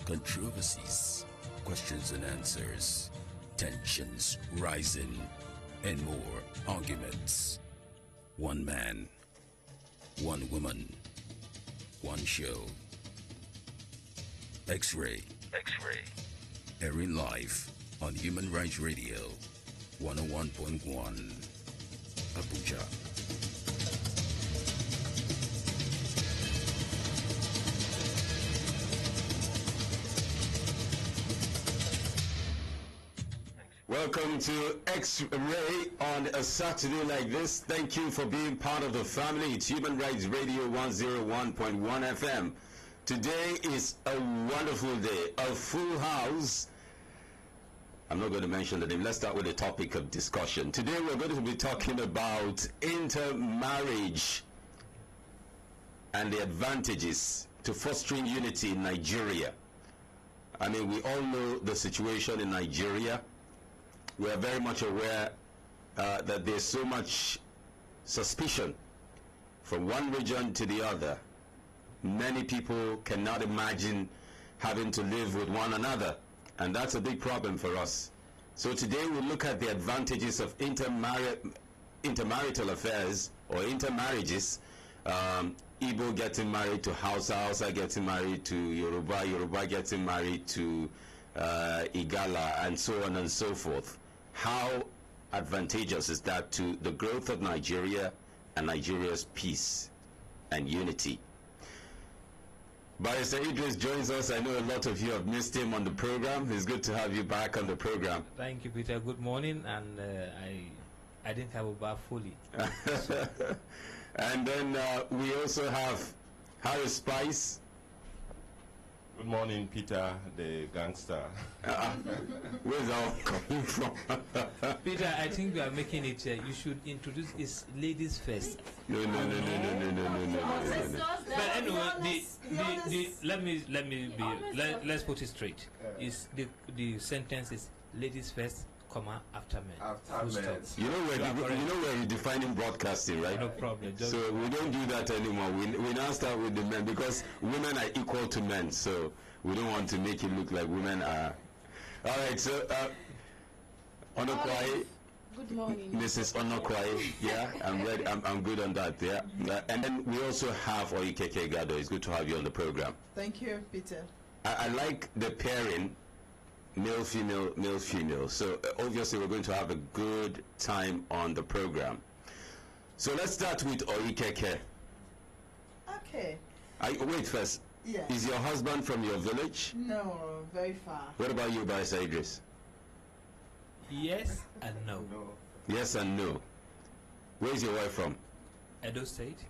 controversies, questions and answers, tensions rising, and more arguments. One man, one woman, one show. X-Ray. Airing live on Human Rights Radio 101.1 Abuja. Welcome to X-Ray on a Saturday like this. Thank you for being part of the family. It's Human Rights Radio 101.1 FM. Today is a wonderful day, a full house. I'm not going to mention the name. Let's start with the topic of discussion. Today we're going to be talking about intermarriage and the advantages to fostering unity in Nigeria. I mean, we all know the situation in Nigeria. We are very much aware that there's so much suspicion from one region to the other. Many people cannot imagine having to live with one another, and that's a big problem for us. So today we'll look at the advantages of intermarital affairs or intermarriages. Igbo getting married to Hausa, Hausa getting married to Yoruba, Yoruba getting married to Igala, and so on and so forth. How advantageous is that to the growth of Nigeria and Nigeria's peace and unity? Barrister Idris joins us. I know a lot of you have missed him on the program. It's good to have you back on the program. Thank you, Peter. Good morning. And I didn't have a bath fully. And then we also have Harry Spice. Good morning, Peter, the gangster. Where's that coming from? Peter, I think we are making it. You should introduce his ladies first. No. But anyway, let's put it straight. Is the sentence is ladies first, comma after men. After men. You know we're defining broadcasting, right? No problem. So we don't do that anymore. We now start with the men because women are equal to men. So we don't want to make it look like women are. All right. So Onokwai. Good morning, Mrs. Onokwai. Yeah, I'm ready. I'm good on that. Yeah. And then we also have Oyikeke Gado. It's good to have you on the program. Thank you, Peter. I like the pairing. Male, female. So obviously we're going to have a good time on the program. So let's start with Oyikeke. Okay. Wait first. Yes. Is your husband from your village? No, very far. What about you, Barrister Idris? Yes and no. Yes and no. Where is your wife from? Edo State.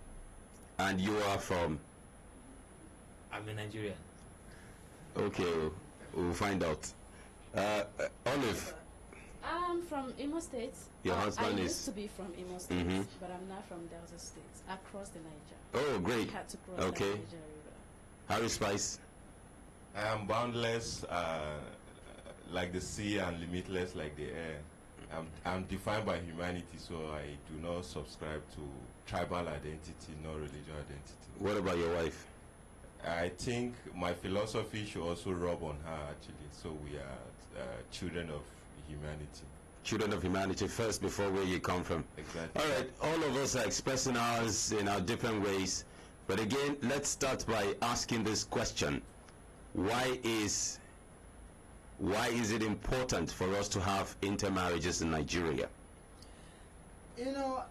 And you are from? I'm a Nigerian. Okay, we'll find out. Olive. I'm from Imo State. Your husband I is? used to be from Imo State, but I'm now from Delta State. I crossed the Niger. Oh, great. I had to cross Okay. the Niger River. Harry Spice. I am boundless like the sea and limitless like the air. I'm defined by humanity, so I do not subscribe to tribal identity, nor religious identity. What about your wife? I think my philosophy should also rub on her, actually. So we are children of humanity. Children of humanity first before where you come from. Exactly. All right, all of us are expressing ours in our different ways. But again, let's start by asking this question. Why is it important for us to have intermarriages in Nigeria? You know,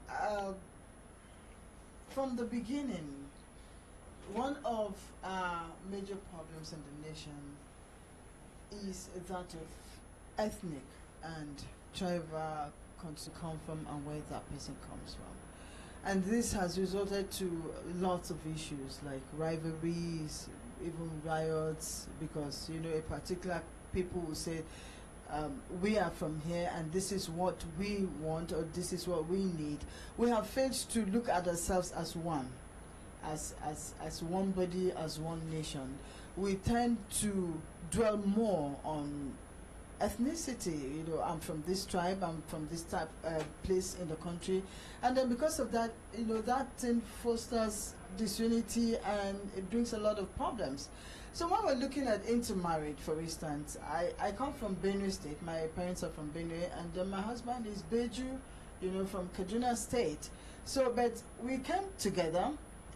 from the beginning, one of our major problems in the nation is that of ethnic and tribal to come from and where that person comes from. And this has resulted to lots of issues like rivalries, even riots, because, you know, a particular people will say, we are from here and this is what we want or this is what we need. We have failed to look at ourselves as one. As one body, as one nation. We tend to dwell more on ethnicity. You know, I'm from this tribe, I'm from this type place in the country, and then because of that, you know, that thing fosters disunity, and it brings a lot of problems. So when we're looking at intermarriage, for instance, I come from Benue State. My parents are from Benue, and my husband is Beju, you know, from Kaduna State. So, but we came together,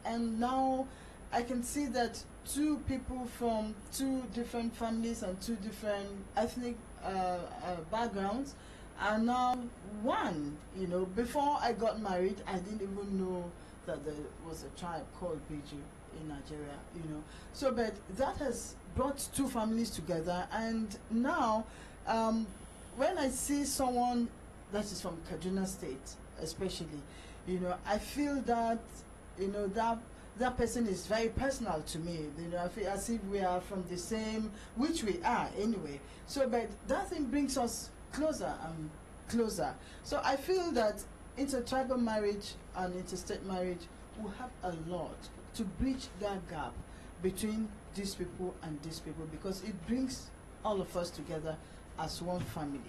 and now I can see that two people from two different families and two different ethnic backgrounds are now one. You know, before I got married, I didn't even know that there was a tribe called Beju in Nigeria, you know. So, but that has brought two families together, and now when I see someone that is from Kaduna State, especially, you know, I feel that, you know, that person is very personal to me. You know, I feel as if we are from the same, which we are anyway. So, but that thing brings us closer and closer. So I feel that intertribal marriage and interstate marriage will have a lot to bridge that gap between these people and these people, because it brings all of us together as one family.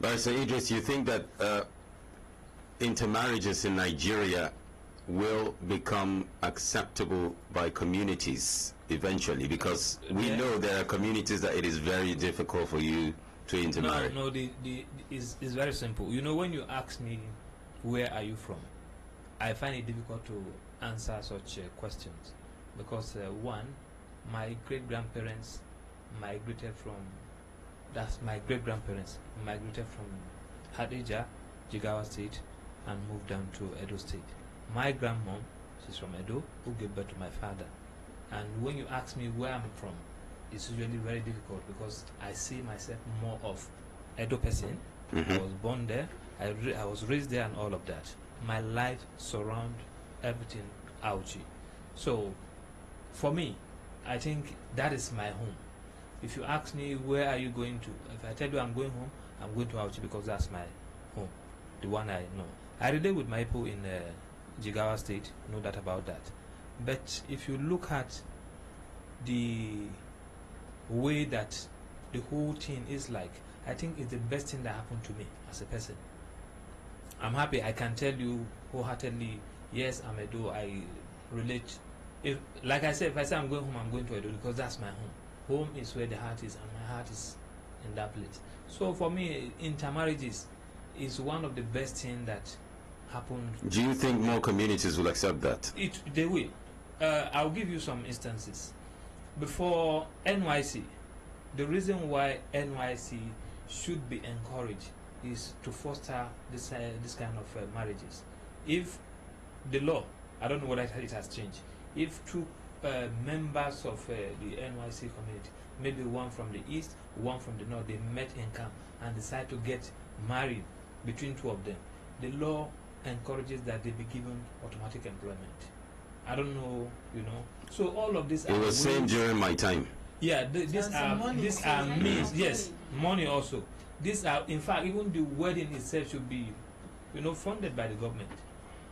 But so Idris, you think that intermarriages in Nigeria will become acceptable by communities eventually? Because we know there are communities that it is very difficult for you to intermarry. No, it's very simple. You know, when you ask me, where are you from, I find it difficult to answer such questions, because one, my great-grandparents migrated from, my great-grandparents migrated from Hadija, Jigawa State, and moved down to Edo State. My grandmom, she's from Edo, who gave birth to my father. And when you ask me where I'm from, it's usually very difficult, because I see myself more of Edo person. I was born there, I was raised there, and all of that. My life surrounds everything Auchi. So for me, I think that is my home. If you ask me where are you going to, if I tell you I'm going home, I'm going to Auchi, because that's my home, the one I know. I relate with my people in Jigawa State, know that about that. But if you look at the way that the whole thing is like, I think it's the best thing that happened to me as a person. I'm happy. I can tell you wholeheartedly, yes, I'm Edo. I relate. If, like I said, if I say I'm going home, I'm going to Edo, because that's my home. Home is where the heart is, and my heart is in that place. So for me, intermarriages is one of the best things that happened. Do you think more communities will accept that? They will. I'll give you some instances. Before NYC, the reason why NYC should be encouraged is to foster this kind of marriages. If the law, I don't know whether it has changed, if two members of the NYC community, maybe one from the east, one from the north, they met in camp and decide to get married between two of them, the law encourages that they be given automatic employment. I don't know, you know. So all of this. It was same during my time. Yeah, these are means. Yes, money also. These are, in fact, even the wedding itself should be, you know, funded by the government,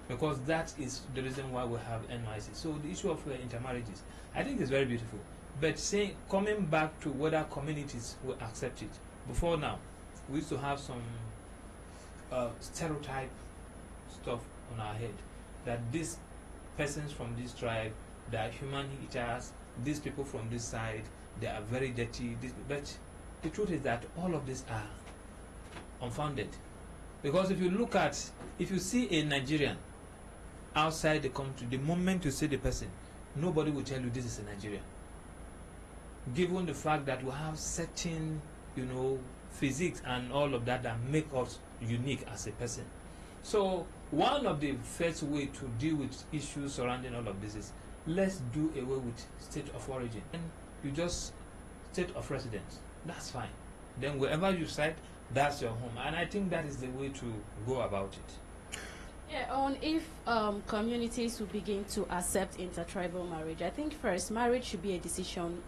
because that is the reason why we have NYC. So the issue of intermarriages, I think, is very beautiful. But saying, coming back to whether communities will accept it. Before now, we used to have some stereotype stuff on our head that these persons from this tribe, they are human eaters. These people from this side, they are very dirty. But the truth is that all of these are unfounded. Because if you see a Nigerian outside the country, the moment you see the person, nobody will tell you this is a Nigerian. Given the fact that we have certain, you know, physiques and all of that make us unique as a person. So one of the first way to deal with issues surrounding all of this is, let's do away with state of origin. And you just state of residence. That's fine. Then wherever you reside, that's your home. And I think that is the way to go about it. Yeah, on if communities will begin to accept intertribal marriage, I think first, marriage should be a decision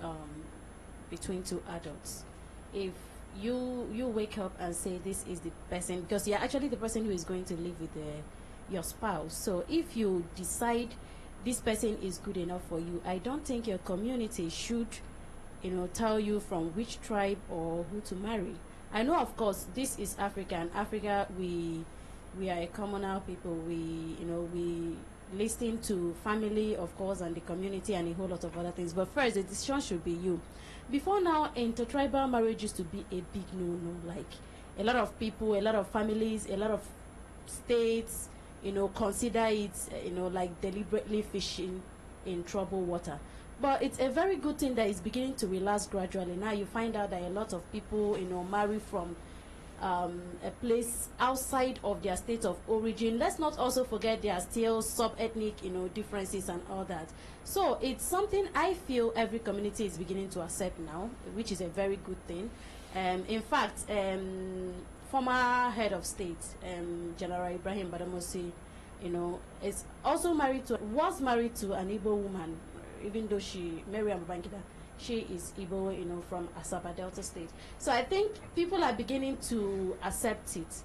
between two adults. If you wake up and say this is the person, because you're actually the person who is going to live with your spouse. So if you decide this person is good enough for you, I don't think your community should, you know, tell you from which tribe or who to marry. I know, of course, this is Africa, and Africa, we are a communal people. We listening to family, of course, and the community and a whole lot of other things. But first, the decision should be you. Before now, intertribal marriage used to be a big no-no. Like, a lot of people, a lot of families, a lot of states, consider it, like deliberately fishing in troubled water. But it's a very good thing that is beginning to relax gradually. Now you find out that a lot of people, marry from a place outside of their state of origin. Let's not also forget there are still sub-ethnic, differences and all that. So it's something I feel every community is beginning to accept now, which is a very good thing. In fact, former head of state, General Ibrahim Badamosi, is also was married to an Igbo woman, even though Miriam Bangida, she is Igbo, from Asaba Delta State. So I think people are beginning to accept it.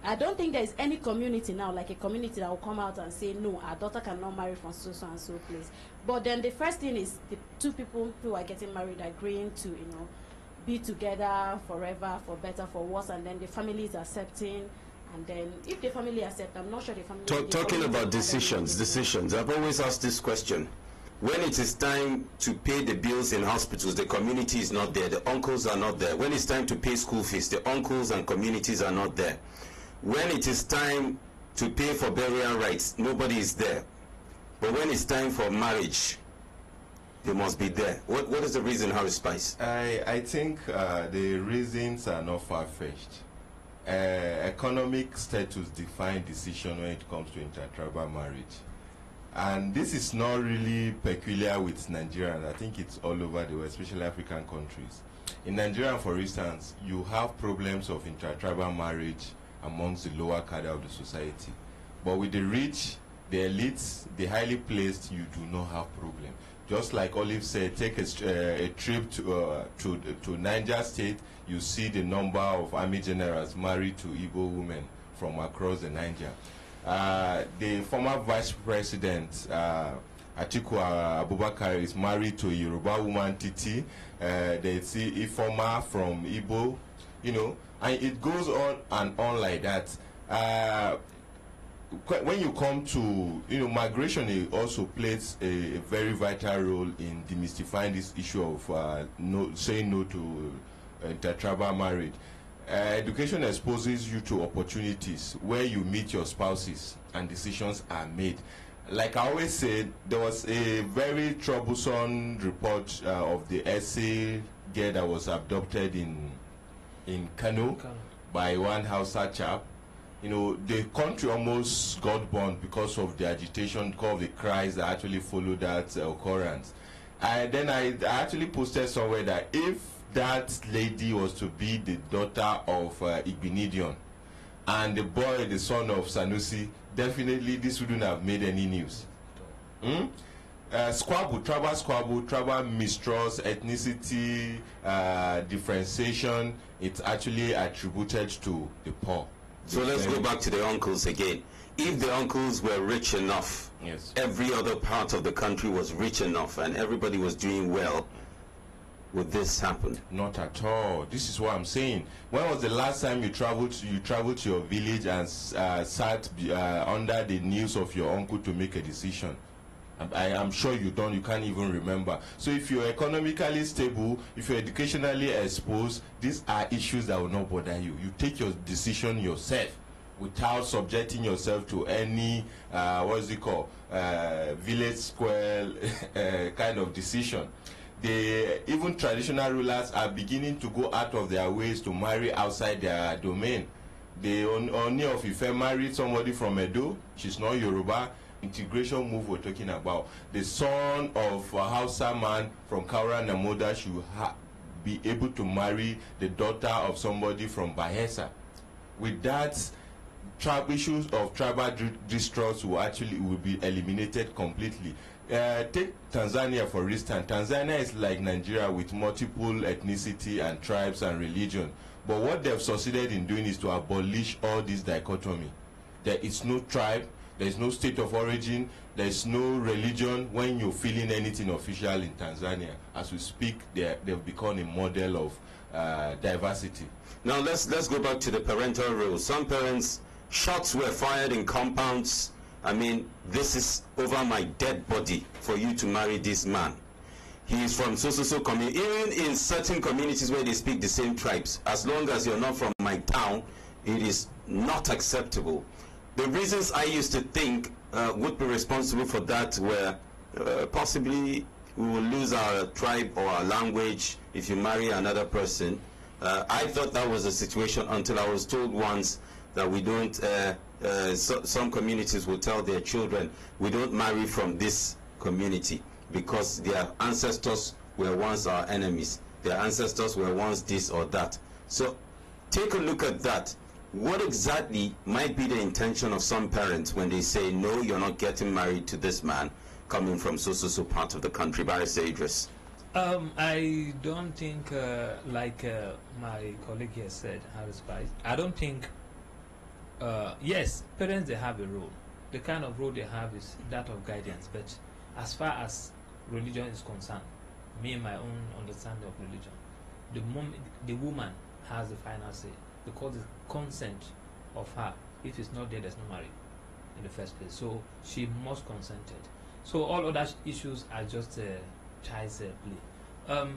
I don't think there is any community now, like a community that will come out and say, no, our daughter cannot marry from so and so place. But then the first thing is the two people who are getting married agreeing to, be together forever, for better, for worse, and then the family is accepting. And then if the family accepts, I'm not sure the family... Talking about decisions, I've always asked this question. When it is time to pay the bills in hospitals, the community is not there, the uncles are not there. When it's time to pay school fees, the uncles and communities are not there. When it is time to pay for burial rights, nobody is there. But when it's time for marriage, they must be there. What is the reason, Harry Spice? I think the reasons are not far-fetched. Economic status defines decision when it comes to intertribal marriage. And this is not really peculiar with Nigerians. I think it's all over the world, especially African countries. In Nigeria, for instance, you have problems of intertribal marriage amongst the lower cadre of the society. But with the rich, the elites, the highly placed, you do not have problem. Just like Olive said, take a trip to Niger State, you see the number of army generals married to Igbo women from across the Niger. The former vice president, Atiku Abubakar, is married to a Yoruba woman, Titi. They see Ifoma from Igbo, and it goes on and on like that. When you come to, migration also plays a very vital role in demystifying this issue of saying no to intertribal marriage. Education exposes you to opportunities where you meet your spouses and decisions are made. Like I always said, there was a very troublesome report of the essay girl that was abducted in Kano by one Hausa chap. The country almost got burned because of the agitation, because of the cries that actually followed that occurrence. Then I actually posted somewhere that if that lady was to be the daughter of Igbinidion and the boy, the son of Sanusi, definitely this wouldn't have made any news. Squabble, tribal mistrust, ethnicity, differentiation, it's actually attributed to the poor. So let's go back to the uncles again. If the uncles were rich enough, yes, every other part of the country was rich enough and everybody was doing well, would this happen? Not at all. This is what I'm saying. When was the last time you traveled to your village and sat under the news of your uncle to make a decision? I'm sure you don't. You can't even remember. So if you're economically stable, if you're educationally exposed, these are issues that will not bother you. You take your decision yourself without subjecting yourself to any village square kind of decision. Even traditional rulers are beginning to go out of their ways to marry outside their domain. The Oni of Ife married somebody from Edo. She's not Yoruba. Integration move we're talking about. The son of a Hausa man from Kaura Namoda should be able to marry the daughter of somebody from Bayelsa. With that, issues of tribal distrust will be eliminated completely. Take Tanzania for instance. Tanzania is like Nigeria with multiple ethnicity and tribes and religion. But what they've succeeded in doing is to abolish all this dichotomy. There is no tribe, there is no state of origin, there is no religion when you're feeling anything official in Tanzania. As we speak, they've become a model of diversity. Now let's go back to the parental rules. Some parents, shots were fired in compounds I mean, this is over my dead body for you to marry this man. He is from so community. Even in certain communities where they speak the same tribes, as long as you're not from my town, it is not acceptable. The reasons I used to think would be responsible for that were possibly we will lose our tribe or our language if you marry another person. I thought that was the situation until I was told once that we don't, some communities will tell their children, we don't marry from this community because their ancestors were once our enemies. Their ancestors were once this or that. So take a look at that. What exactly might be the intention of some parents when they say, no, you're not getting married to this man coming from so part of the country? Barrister Idris. I don't think, like my colleague here said, Harris Spice, I don't think, yes, parents, they have a role. The kind of role they have is that of guidance. But as far as religion is concerned, me and my own understanding of religion, the woman has the final say, because the consent of her, if it's not there, there's no marriage in the first place. So she must consent it. So all other issues are just child's play.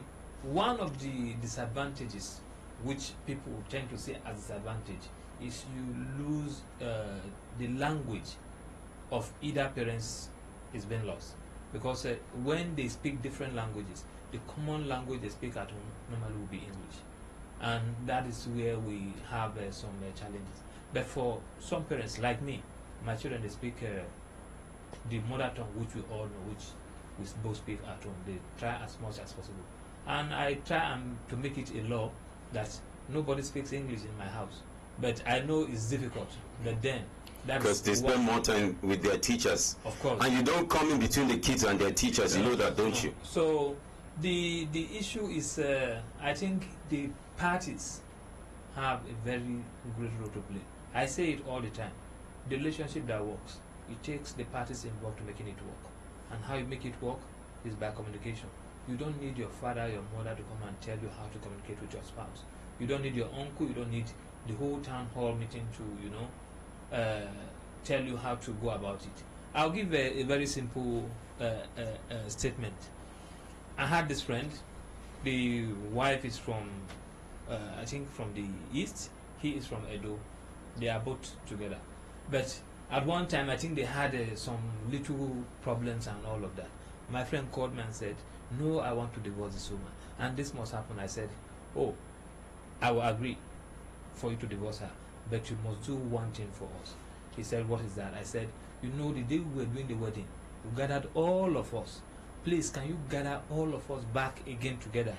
One of the disadvantages which people tend to see as disadvantage is you lose the language of either parents is being lost, because when they speak different languages, the common language they speak at home normally will be English, and that is where we have some challenges. But for some parents like me, my children, they speak the mother tongue, which we all know, which we both speak at home. They try as much as possible, and I try to make it a law that nobody speaks English in my house. But I know it's difficult, but then because they spend more time with their teachers, of course, and you don't come in between the kids and their teachers. You know that, don't you? So the issue is, I think the parties have a very great role to play. I say it all the time. The relationship that works, it takes the parties involved to making it work. And how you make it work is by communication. You don't need your father, your mother to come and tell you how to communicate with your spouse. You don't need your uncle, you don't need the whole town hall meeting to, tell you how to go about it. I'll give a very simple statement. I had this friend. The wife is from, I think, from the east. He is from Edo. They are both together. But at one time, I think they had some little problems and all of that. My friend called me and said, no, I want to divorce this woman, and this must happen. I said, oh, I will agree for you to divorce her, but you must do one thing for us. He said, what is that? I said, you know, the day we were doing the wedding, you gathered all of us. Please, can you gather all of us back again together?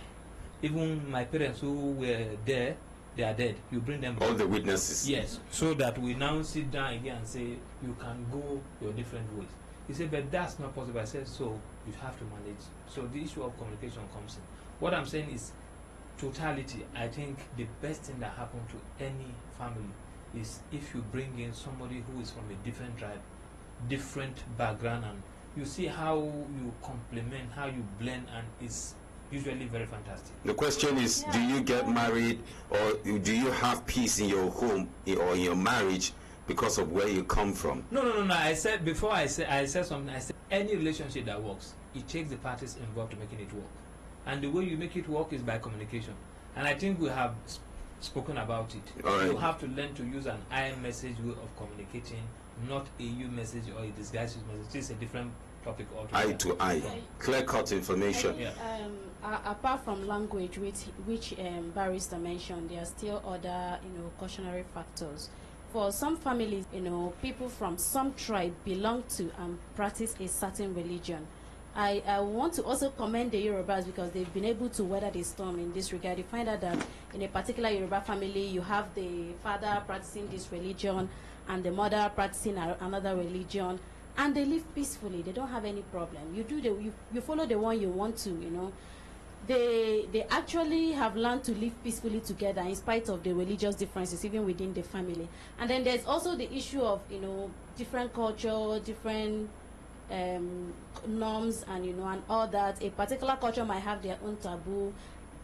Even my parents who were there, they are dead. You bring them back. All the witnesses. Yes, so that we now sit down again and say, you can go your different ways. He said, but that's not possible. I said, so you have to manage. So the issue of communication comes in. What I'm saying is, totality. I think the best thing that happened to any family is if you bring in somebody who is from a different tribe, different background, and you see how you complement, how you blend, and it's usually very fantastic. The question is, do you get married, or do you have peace in your home or in your marriage because of where you come from? No. I said before, I said something. I said any relationship that works, it takes the parties involved to making it work. And the way you make it work is by communication. And I think we have spoken about it. All right. You have to learn to use an I message way of communicating, not a you message or a disguised message. It's a different topic altogether. Eye to eye, clear-cut information. Apart from language, which Barrister mentioned, there are still other, cautionary factors. For some families, people from some tribe belong to and practice a certain religion. I want to also commend the Yorubas because they've been able to weather the storm in this regard. You find out that in a particular Yoruba family, you have the father practicing this religion and the mother practicing another religion, and they live peacefully. They don't have any problem. You follow the one you want to, They actually have learned to live peacefully together in spite of the religious differences, even within the family. And then there's also the issue of, different culture, different norms, and and all that. A particular culture might have their own taboo.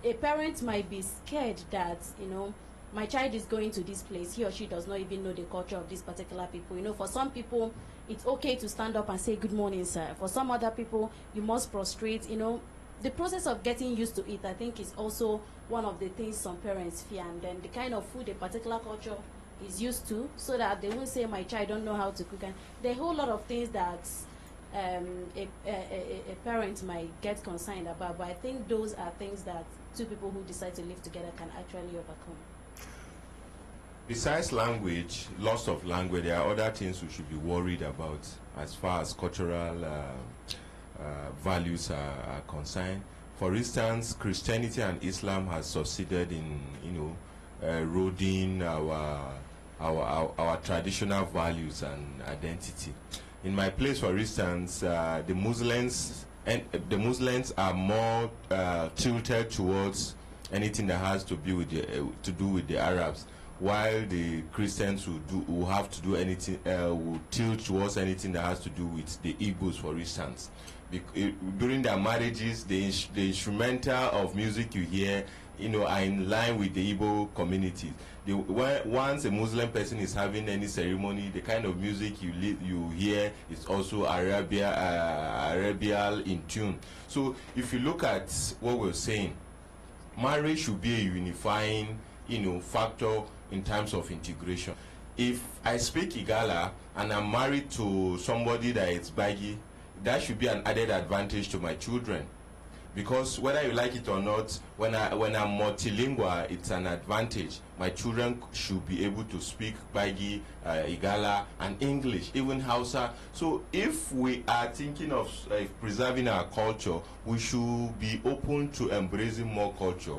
A parent might be scared that my child is going to this place, he or she does not even know the culture of these particular people. You know, for some people, it's okay to stand up and say, good morning, sir. For some other people, you must prostrate. You know, the process of getting used to it, I think, is also one of the things some parents fear. And then the kind of food a particular culture is used to, so that they won't say, my child don't know how to cook. And there are a whole lot of things that a parent might get concerned about. But I think those are things that two people who decide to live together can actually overcome. Besides language, loss of language, there are other things we should be worried about as far as cultural values are concerned. For instance, Christianity and Islam has succeeded in, eroding our traditional values and identity. In my place, for instance, the Muslims are more tilted towards anything that has to do with the Arabs, while the Christians will have to do anything, will tilt towards anything that has to do with the Igbos, for instance. During their marriages, the instrumental of music you hear, are in line with the Igbo community. Once a Muslim person is having any ceremony, the kind of music you hear is also Arabial in tune. So if you look at what we're saying, marriage should be a unifying, factor in terms of integration. If I speak Igala and I'm married to somebody that is Bagi, that should be an added advantage to my children. Because whether you like it or not, when I'm multilingual, it's an advantage. My children should be able to speak Bagi, Igala, and English, even Hausa. So if we are thinking of preserving our culture, we should be open to embracing more culture,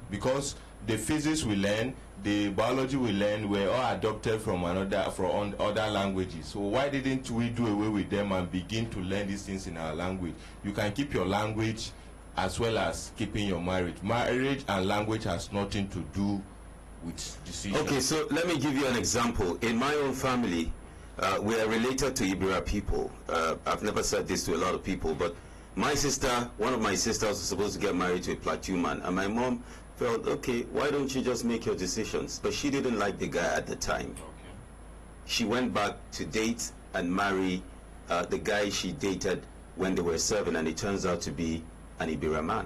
because the physics we learn, the biology we learn, were all adopted from other languages. So why didn't we do away with them and begin to learn these things in our language? You can keep your language as well as keeping your marriage. Marriage and language has nothing to do with decision. Okay, so let me give you an example. In my own family, we are related to Ibira people. I've never said this to a lot of people, but my sister, one of my sisters, was supposed to get married to a Plateau man, and my mom felt, okay, why don't you just make your decisions? But she didn't like the guy at the time. Okay. She went back to date and marry the guy she dated when they were serving, and it turns out to be an Ibira man.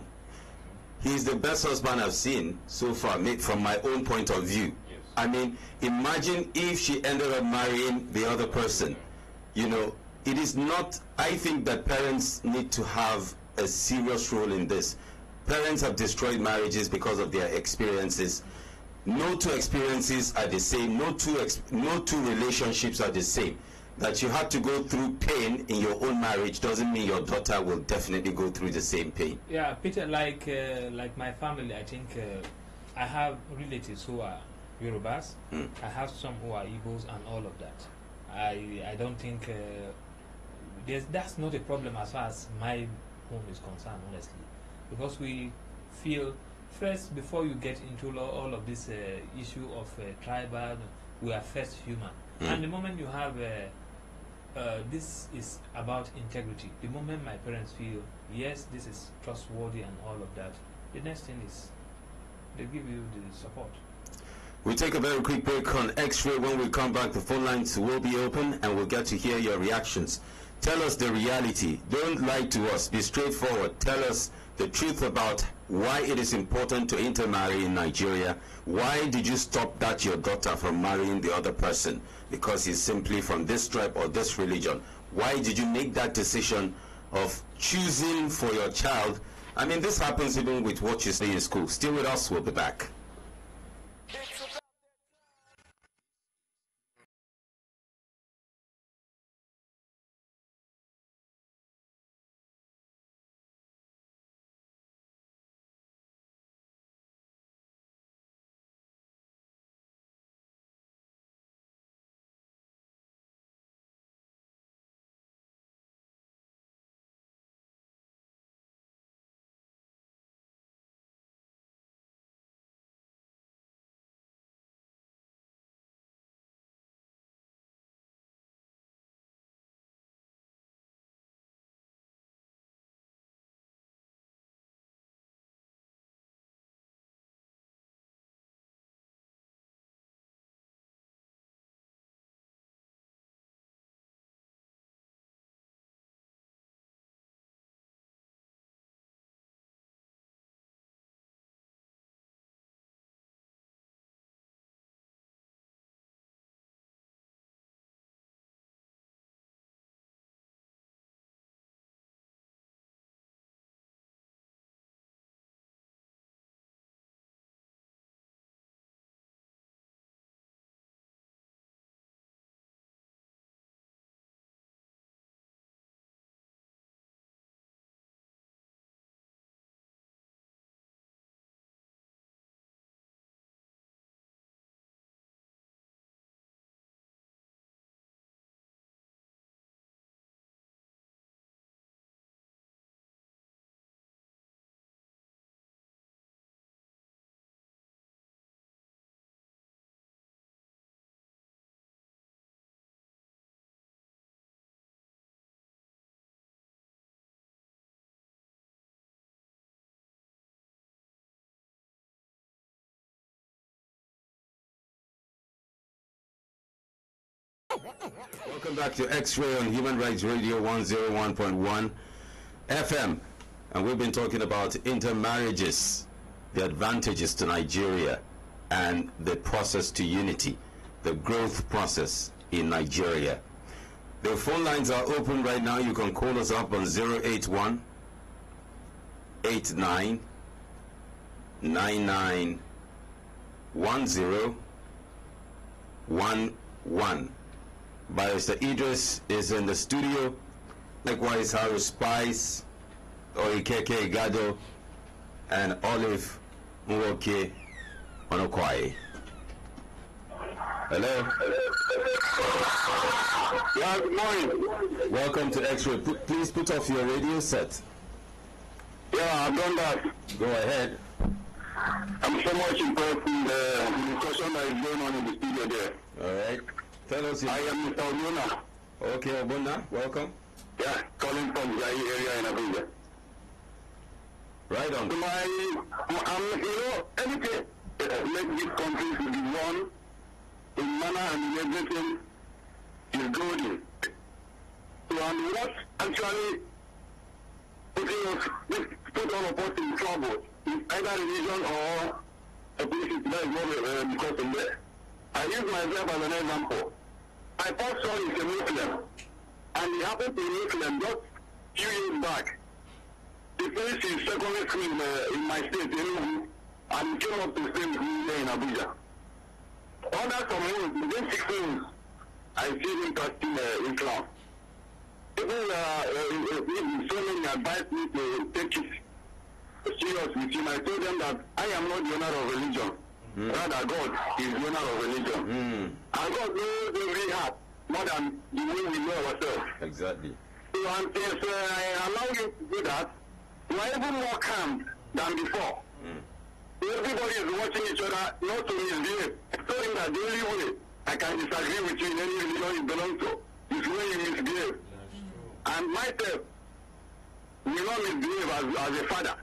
He's the best husband I've seen so far, from my own point of view. Yes. I mean, imagine if she ended up marrying the other person. It is not, I think that parents need to have a serious role in this. Parents have destroyed marriages because of their experiences. No two experiences are the same. No two relationships are the same. That you had to go through pain in your own marriage doesn't mean your daughter will definitely go through the same pain. Yeah, Peter, like my family, I think I have relatives who are Yorubas. I have some who are Igbos and all of that. I don't think that's not a problem as far as my home is concerned, honestly. Because we feel, first, before you get into all of this issue of tribal, we are first human. And the moment you have, this is about integrity. The moment my parents feel, yes, this is trustworthy and all of that, the next thing is they give you the support. We'll take a very quick break on X-Ray. When we come back, the phone lines will be open and we'll get to hear your reactions. Tell us the reality. Don't lie to us. Be straightforward. Tell us the truth about why it is important to intermarry in Nigeria. Why did you stop your daughter from marrying the other person? Because he's simply from this tribe or this religion. Why did you make that decision of choosing for your child? I mean, this happens even with what you say in school. Stay with us. We'll be back. Welcome back to X-Ray on Human Rights Radio 101.1 FM. And we've been talking about intermarriages, the advantages to Nigeria, and the process to unity, the growth process in Nigeria. The phone lines are open right now. You can call us up on 081 89 99 10 11. Barrister Idris is in the studio. Likewise, Harris Spice, Oikeke Gado, and Olive Nwoke Onokwai. Hello. Yeah, good morning. Welcome to X-Ray. Please put off your radio set. Yeah, I've done that. Go ahead. I'm so much impressed with the discussion that is going on in the studio there. All right. Tell us. I am Mr. Obuna. Okay, Obuna, welcome. Yeah, calling from Jai area in Abuja. Right on. Anything make this country to be one in manner and in everything is golden. So, and what actually put all of us in trouble is either religion or a politics that is not because of there. I use myself as an example. My first son is a Muslim, and he happened to be Muslim just a few years back. He finished his secondary school in my state, and came up to stay with me here in Abuja. Under some months, within 6 months, I see him practicing Islam. People so many advised me to take it serious with him. I told them that I am not the owner of religion. Rather, God is the owner of religion. And God knows every heart more than the way we know ourselves. Exactly. So, and since I allow you to do that, we are even more calm than before. Everybody is watching each other not to misbehave. I told him that the only way I can disagree with you in any religion you belong to is when you misbehave. And myself will not misbehave as a father.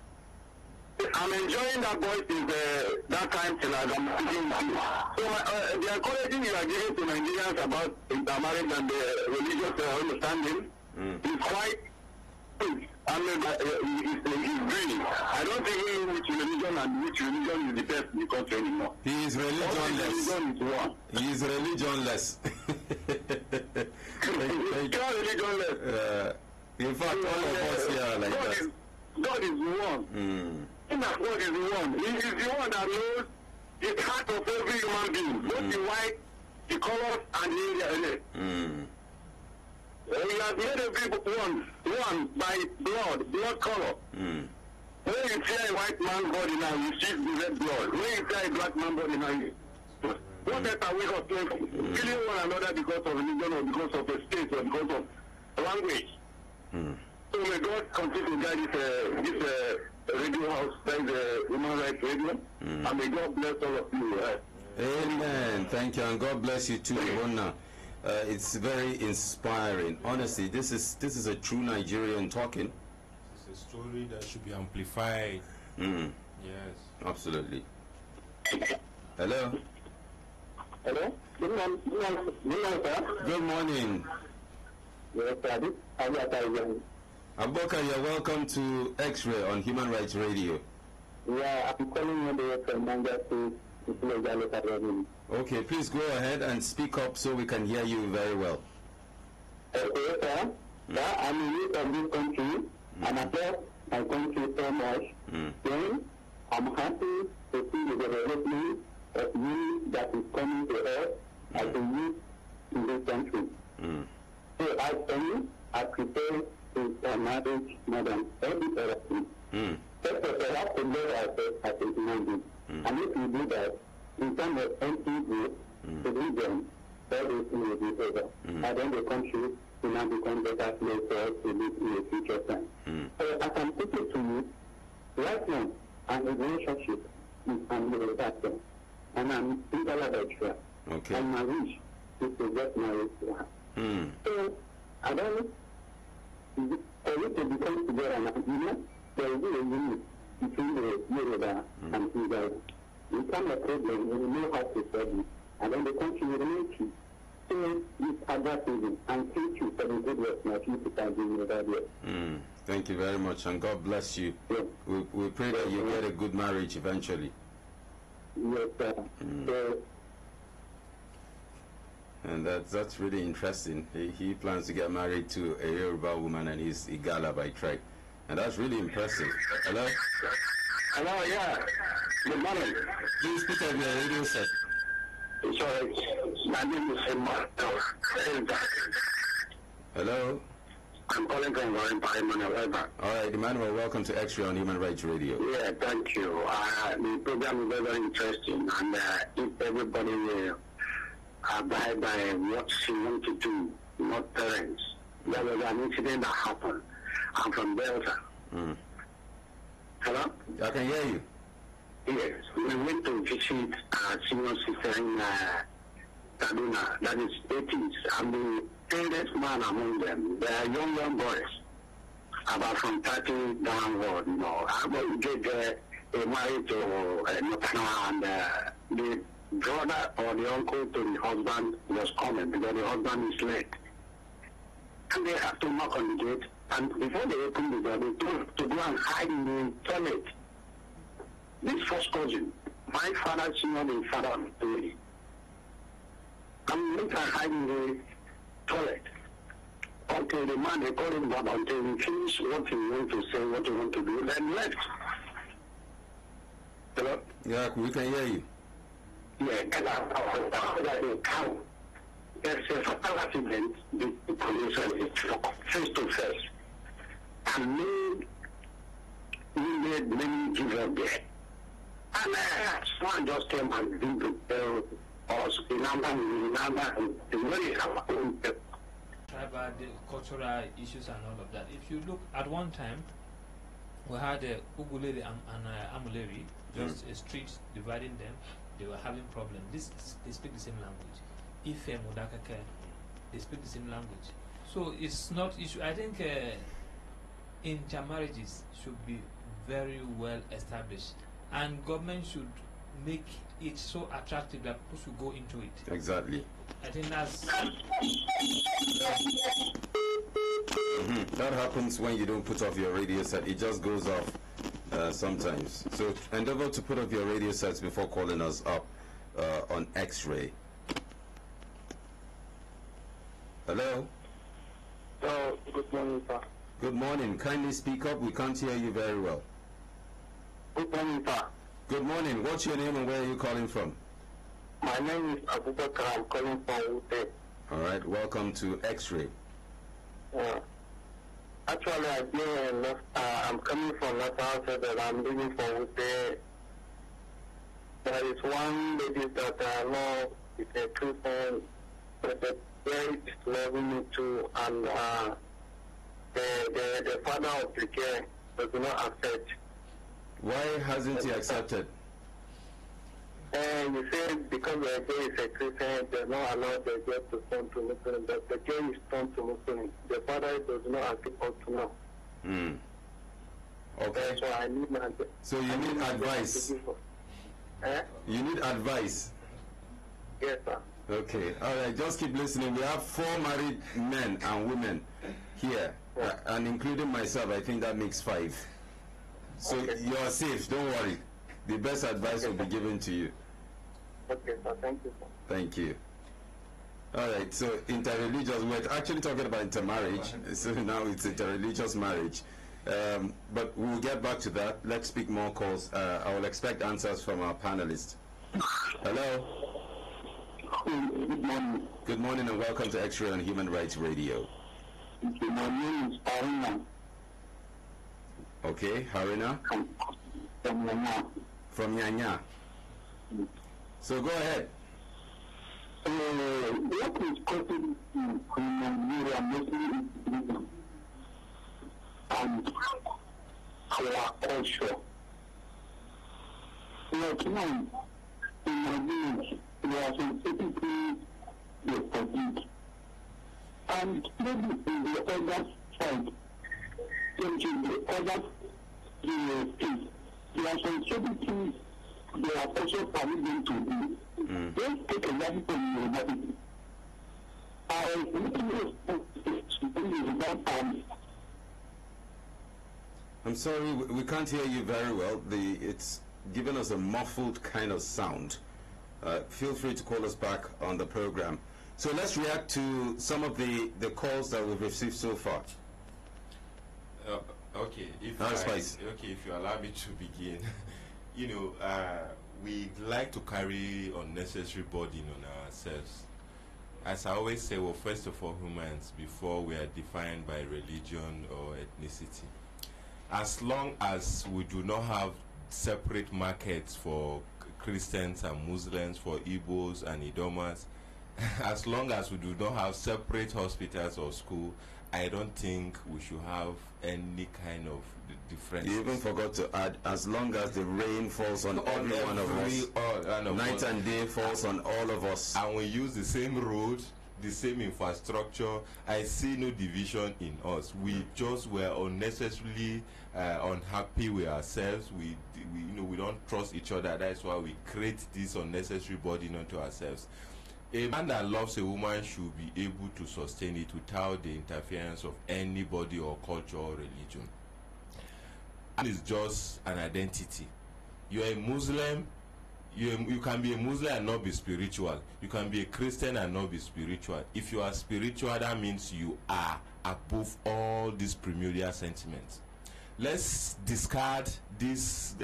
I'm enjoying that voice since that time till as I'm speaking with you. So the encouraging you are giving to Nigerians about intermarriage and the religious understanding is quite good. And it's brilliant. I don't think we know which religion and which religion is the best in the country anymore. He is religionless. Religion is one. He is religionless. Religionless. In fact, all of us here are like that. God is one. God is one. He is the one that knows the heart of every human being, both the white, the colors, and the Indian. He has made everyone one by blood color. When you see a white man's body now, you see the red blood. When you see a black man's body now, what else are we killing one another because of religion or because of a state or because of language? So may God continue to guide this radio house, that is the Human Rights Radio, and may God bless all of you. Amen. Thank you, and God bless you too, Ibonna. It's very inspiring. Honestly, this is a true Nigerian talking. It's a story that should be amplified. Yes. Absolutely. Hello. Hello? Good morning, sir. Good morning. Yes, sir. Aboka, you're welcome to X-Ray on Human Rights Radio. Yeah, I'm calling you from Manga to Okay, please go ahead and speak up so we can hear you very well. Okay, sir. Yeah, I'm in need of this country, and I love my country so much. Then I'm happy to see the development of youth that is coming to us as a youth in this country. So as for me, I prepare to marriage more than every other thing. First of all, we have to know ourselves as a human being. And if we do that, in terms of NPG, religion, everything will be over. And then the country will now become better place for us to live in the future time. So as I'm speaking to you, right now, I'm in a relationship with a pastor, and I'm intellectual. Okay. And my wish is to get married to her. So I don't for you to become together now, there will be a unit between the Yoruba and Igbo. In terms of problem, we will know how to solve it, and then the country will remain peace. So it's adaptable, and thank you for the good work that you can do that way. Thank you very much, and God bless you. Yes. We pray that you get a good marriage eventually. Yes, sir. So, And that's really interesting. He plans to get married to a Yoruba woman, and he's Igala by tribe. And that's really impressive. Hello? hello, yeah. Good morning. Please put on your radio set. Sorry, my name is Martha. Hello? I'm calling from Warren Emmanuel. All right, Emmanuel, welcome to X-Ray on Human Rights Radio. Yeah, thank you. The program is very, very interesting, and if everybody will abide by what she wants to do, not parents. There was an incident that happened. I'm from Delta. Hello? I can hear you. Yes, we went to visit our senior sister in Kaduna, that is 80s. I'm the eldest man among them. They are young boys, about from 30 downward, you know. I'm going to get married to Notana, and the brother or the uncle to the husband was coming because the husband is late. And they have to knock on the gate, and before they open the door, they told to go and hide in the toilet. This first cousin, my father senior the father of the lady. I'm later hiding in the toilet until the man, they called him back until he finished what he wanted to say, what he wanted to do, then left. Hello? Yeah, we can hear you. Yeah, and I cow. There's a fatal accident, the police face to face. And made many give up there. And someone just came and didn't tell us the number, and the way Tribal, the cultural issues and all of that. If you look at one time, we had Uguleri and Amuleri, just a street dividing them. They were having problems. They speak the same language. Ife Mudakake, they speak the same language. So it's not issue. I think intermarriages should be very well established, and government should make it so attractive that people should go into it. Exactly. I think that's That happens when you don't put off your radio set. It just goes off sometimes. So endeavor to put off your radio sets before calling us up on X-Ray. Hello? Oh, good morning, sir. Good morning. Kindly speak up. We can't hear you very well. Good morning, sir. Good morning. What's your name and where are you calling from? My name is Abubakar. I'm calling from Ute. All right. Welcome to X-Ray. Actually, I'm coming from Nassau, but I'm living for Ute. There is one lady that I know is a Christian, but the very loving me too, and the father of the girl does not accept. Why hasn't he accepted? And you said because the girl is a Christian, they're not allowed the girl to turn to Muslim, but the girl is turned to Muslim. The father does not accept us to know. Okay. So I need my. So you need advice. You need advice. Yes, sir. Okay. All right. Just keep listening. We have 4 married men and women here, and including myself. I think that makes 5. So you are safe. Don't worry. The best advice will be given to you. Okay, sir. Thank you, sir. Thank you. All right. So interreligious. We're actually talking about intermarriage. So now it's interreligious marriage. But we'll get back to that. Let's speak more calls. I will expect answers from our panelists. Hello. Good morning. Good morning and welcome to X-Ray on Human Rights Radio. My name is Aruna. Okay, Harina? From Yanya. From Yanya. So go ahead. What is causing in Nigeria Muslim and our culture? Like now, in my village, there are some people they forbid. And maybe in the other side, in the other state, there are some things they are also forbidden to do. Let's take a example from the university. I'm sorry, we can't hear you very well. It's giving us a muffled kind of sound. Feel free to call us back on the program. So let's react to some of the calls that we've received so far. Okay, if you allow me to begin, we like to carry unnecessary burden on ourselves. As I always say, well, first of all, humans before we are defined by religion or ethnicity. As long as we do not have separate markets for Christians and Muslims, for Igbos and Idomas, as long as we do not have separate hospitals or school, I don't think we should have any kind of difference. You even forgot to add, as long as the rain falls on every one of us, night and day falls on all of us, and we use the same road, the same infrastructure, I see no division in us. We just were unnecessarily unhappy with ourselves. We don't trust each other. That's why we create this unnecessary burden onto ourselves. A man that loves a woman should be able to sustain it without the interference of anybody or culture or religion. And it's just an identity. You're a Muslim, you can be a Muslim and not be spiritual. You can be a Christian and not be spiritual. If you are spiritual, that means you are above all these primordial sentiments. Let's discard these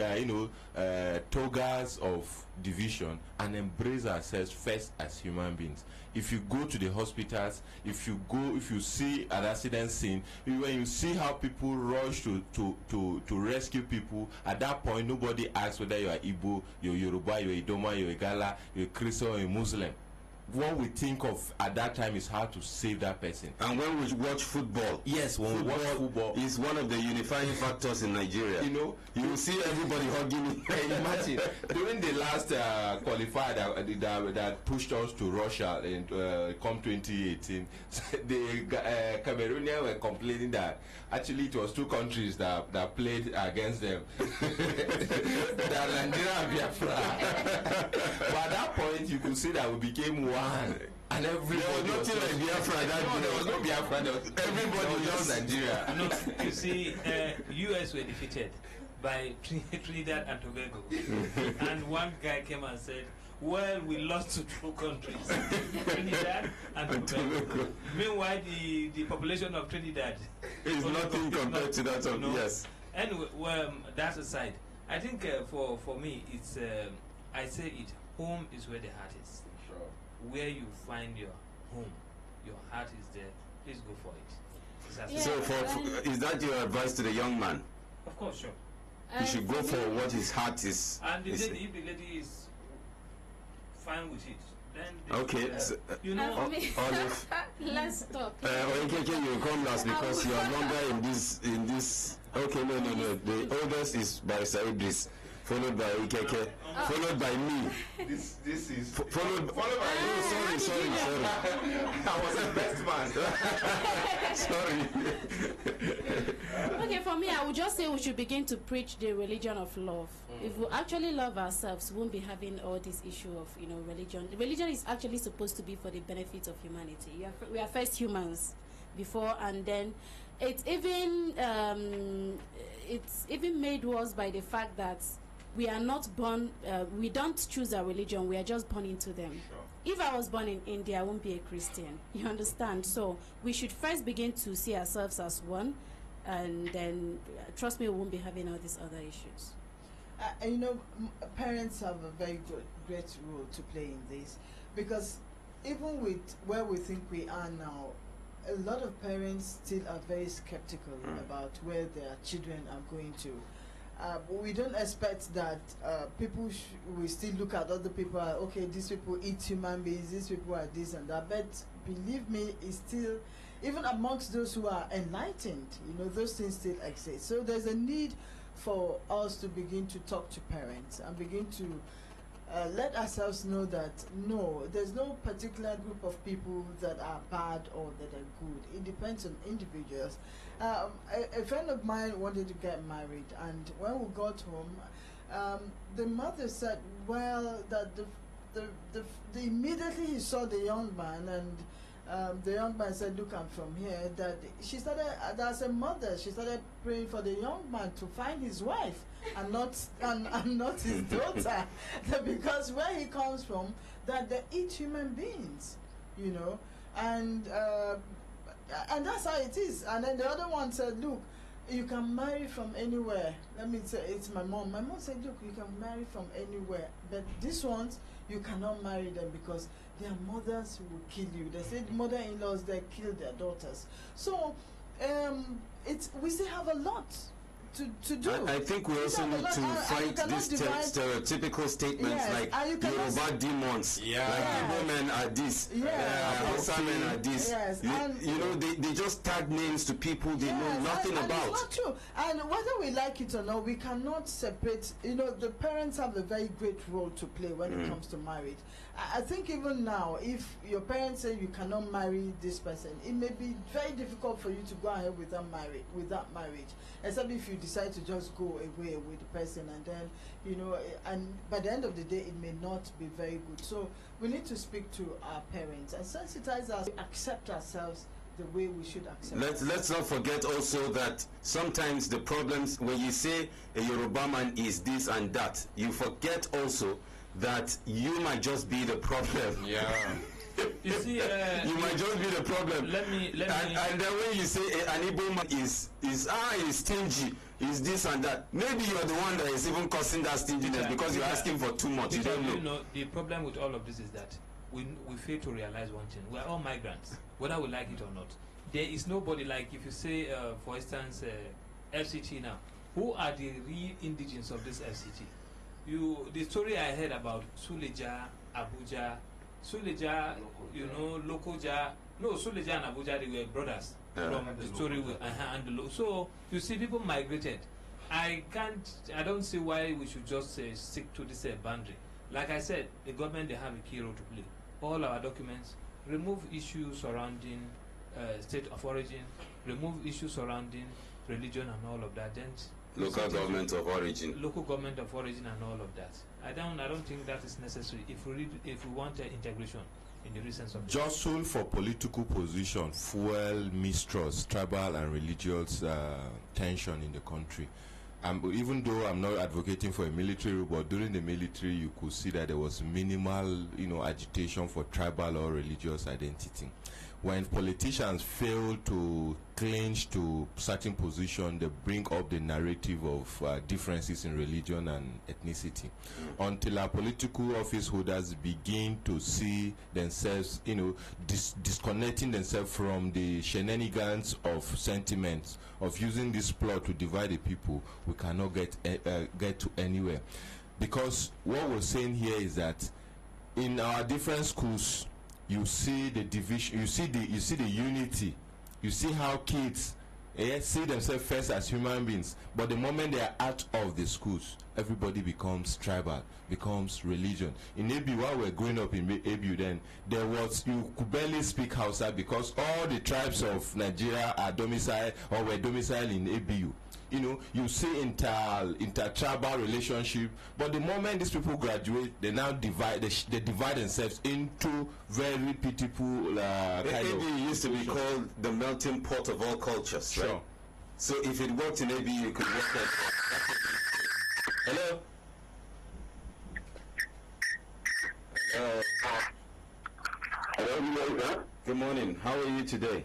togas of division and embrace ourselves first as human beings. If you go to the hospitals, if you see an accident scene, when you see how people rush to rescue people, at that point nobody asks whether you are Igbo, you're Yoruba, you're Idoma, you're Igala, you're Christian or a Muslim. What we think of at that time is how to save that person. And when we watch football, yes, when we watch football is one of the unifying factors in Nigeria. You will see everybody hugging. Imagine during the last qualifier that pushed us to Russia in come 2018, the Cameroonians were complaining that actually it was two countries that played against them, that Nigeria and Biafra. But at that point, you could see that we became one. And everybody there was nothing like Biafra that day. There was no Biafra. Everybody was Nigeria. No, you see, US were defeated by Trinidad and Tobago. And one guy came and said, well, we lost to two countries, Trinidad and Tobago. Meanwhile, the population of Trinidad is nothing compared to that of, yes. Anyway, that's aside. I think for me, it's, I say it, home is where the heart is. Where you find your home, your heart is there, please go for it. Yeah, so is that your advice to the young man? Of course, sure. He should go for what his heart is. And if the lady is fine with it, then okay. Olive. Let's stop. Oyenkeke, you come last because you are longer in this. Okay, no. The oldest is Barrister Idris, followed by Oyenkeke, followed by me. This is followed by you. Sorry. I was the best man. Sorry. Okay, for me, I would just say we should begin to preach the religion of love. If we actually love ourselves, we won't be having all this issue of religion. Religion is actually supposed to be for the benefit of humanity. We are first humans before, and then it's even made worse by the fact that we are not born, we don't choose our religion, we are just born into them. Sure. If I was born in India, I won't be a Christian. You understand? So we should first begin to see ourselves as one, and then, trust me, we won't be having all these other issues. Parents have a very great role to play in this, because even with where we think we are now, a lot of parents still are very skeptical about where their children are going to. But we don't expect that people will still look at other people. Okay, these people eat human beings. These people are this and that. But believe me, it's still, even amongst those who are enlightened, those things still exist. So there's a need for us to begin to talk to parents and begin to let ourselves know that no, there's no particular group of people that are bad or that are good. It depends on individuals. A friend of mine wanted to get married, and when we got home, the mother said, well, that the immediately he saw the young man, and the young man said, "Look, I'm from here." That she started, as a mother, she started praying for the young man to find his wife and not his daughter, because where he comes from, that they eat human beings, you know, and that's how it is. And then the other one said, "Look, you can marry from anywhere." Let me say, it's my mom. My mom said, "Look, you can marry from anywhere, but these ones you cannot marry them because their mothers will kill you." They said mother-in-laws, they kill their daughters. So we still have a lot to do. I think we also need to fight these stereotypical statements, like Yoruba demons, like Igbo men are this, Hausa men are this. You know, they just tag names to people they know nothing about. It's not true. And whether we like it or not, we cannot separate. You know, the parents have a very great role to play when it comes to marriage. I think even now, if your parents say you cannot marry this person, it may be very difficult for you to go ahead with that marriage, except if you decide to just go away with the person, and then, you know, and by the end of the day, it may not be very good. So we need to speak to our parents and sensitize us, accept ourselves the way we should accept. Let's not forget also that sometimes the problems, when you say a Yoruba man is this and that, you forget also that you might just be the problem. Yeah. You see, you might just be the problem. Let me. And then when you say an Igbo man is stingy, is this and that, maybe you are the one that is even causing that stinginess because you're asking for too much. You don't know. You know, the problem with all of this is that we fail to realize one thing: we are all migrants, whether we like it or not. There is nobody, like if you say, for instance, FCT now. Who are the real indigenes of this FCT? The story I heard about Suleja, Abuja, Suleja, you know, Lokoja. No, Suleja and Abuja, they were brothers from the story with so you see, people migrated. I don't see why we should just stick to this boundary. Like I said, the government, they have a key role to play. All our documents, remove issues surrounding state of origin, remove issues surrounding religion and all of that. Then local government of origin and all of that. I don't think that is necessary if we want integration in the recent of jostle for political position fuel mistrust, tribal and religious tension in the country. Even though I'm not advocating for a military rule, but during the military you could see that there was minimal, you know, agitation for tribal or religious identity. When politicians fail to clinch to certain position, they bring up the narrative of differences in religion and ethnicity. Until our political office holders begin to see themselves, you know, disconnecting themselves from the shenanigans of sentiments of using this plot to divide the people, we cannot get to anywhere. Because what we're saying here is that in our different schools, you see the division, you see the unity, you see how kids see themselves first as human beings, but the moment they are out of the schools, everybody becomes tribal, becomes religion. In ABU, while we're growing up in ABU, then you could barely speak Hausa because all the tribes of Nigeria are domiciled or were domiciled in ABU. You know, you see inter-tribal relationship, but the moment these people graduate, they now divide themselves into very pitiful kind of. ABU used to be called the melting pot of all cultures, sure. Right? So if it worked in ABU, you could work at. Hello. Hello. Good morning. How are you today?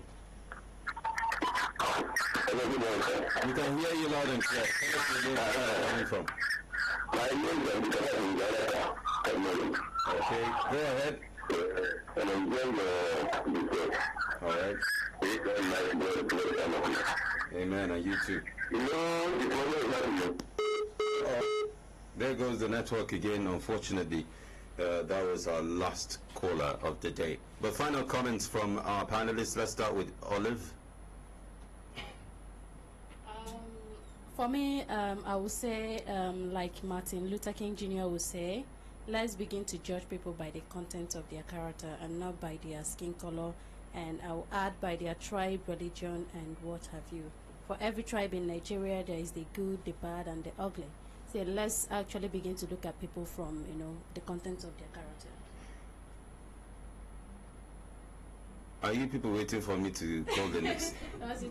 We can hear you loud and clear. Tell us where you're coming from. Okay, go ahead. All right. Amen, and you too. There goes the network again, unfortunately. That was our last caller of the day. But final comments from our panelists. Let's start with Olive. For me, I would say, like Martin Luther King Jr. would say, let's begin to judge people by the content of their character and not by their skin color, and I'll add by their tribe, religion, and what have you. For every tribe in Nigeria, there is the good, the bad, and the ugly. So let's actually begin to look at people from, you know, the content of their character. Are you people waiting for me to call the next?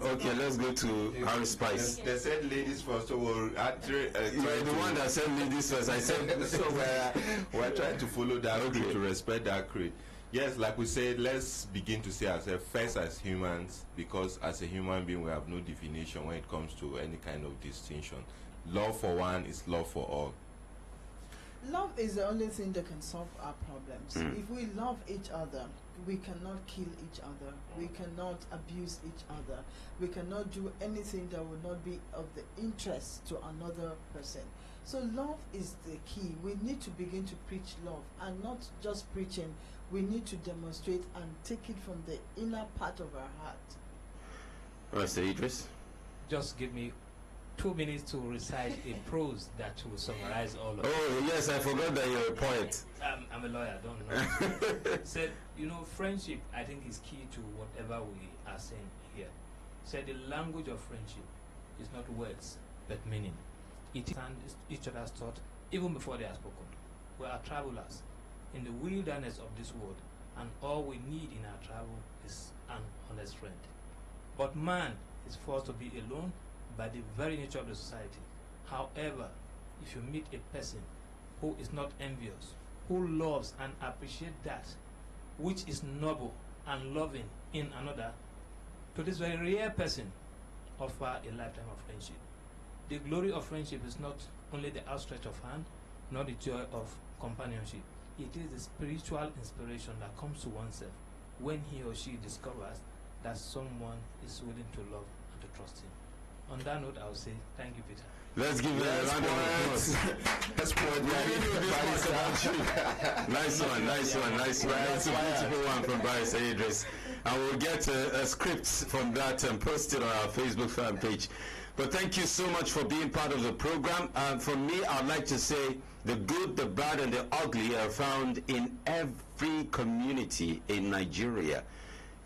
Okay, let's go to Harry Spice. They said ladies first, so we'll actually. You're the one that said ladies first. I said so. We're trying to follow that creed, to respect that creed. Yes, like we said, let's begin to see ourselves first as humans, because as a human being, we have no definition when it comes to any kind of distinction. Love for one is love for all. Love is the only thing that can solve our problems. If we love each other, we cannot kill each other. We cannot abuse each other. We cannot do anything that would not be of the interest to another person. So love is the key. We need to begin to preach love, and not just preaching. We need to demonstrate and take it from the inner part of our heart. Mr. Idris? Just give me 2 minutes to recite a prose that will summarize all of it. Oh, yes, I forgot that you're a poet. I'm a lawyer, don't know. Said, friendship, I think, is key to whatever we are saying here. Said the language of friendship is not words, but meaning. It understands each other's thought even before they are spoken. We are travelers in the wilderness of this world, and all we need in our travel is an honest friend. But man is forced to be alone by the very nature of the society. However, if you meet a person who is not envious, who loves and appreciates that which is noble and loving in another, to this very rare person, offer a lifetime of friendship. The glory of friendship is not only the outstretch of hand, nor the joy of companionship. It is the spiritual inspiration that comes to oneself when he or she discovers that someone is willing to love and to trust him. On that note, I will say thank you, Peter. Let's give it a round of applause. Let's point. Nice one. That's a beautiful one from Barrister Idris. And we'll get a script from that and post it on our Facebook fan page. But thank you so much for being part of the program. From me, I'd like to say the good, the bad, and the ugly are found in every community in Nigeria.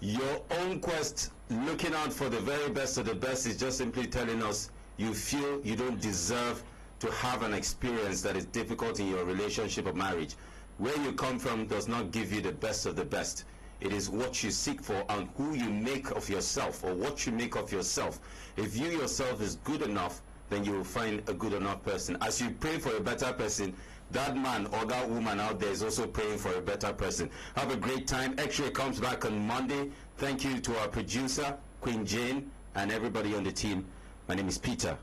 Your own quest, looking out for the very best of the best, is just simply telling us you feel you don't deserve to have an experience that is difficult in your relationship or marriage. Where you come from does not give you the best of the best. It is what you seek for and who you make of yourself, or what you make of yourself. If you yourself is good enough, then you will find a good enough person. As you pray for a better person, that man or that woman out there is also praying for a better person. Have a great time. X-Ray comes back on Monday. Thank you to our producer, Queen Jane, and everybody on the team. My name is Peter.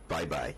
Bye-bye.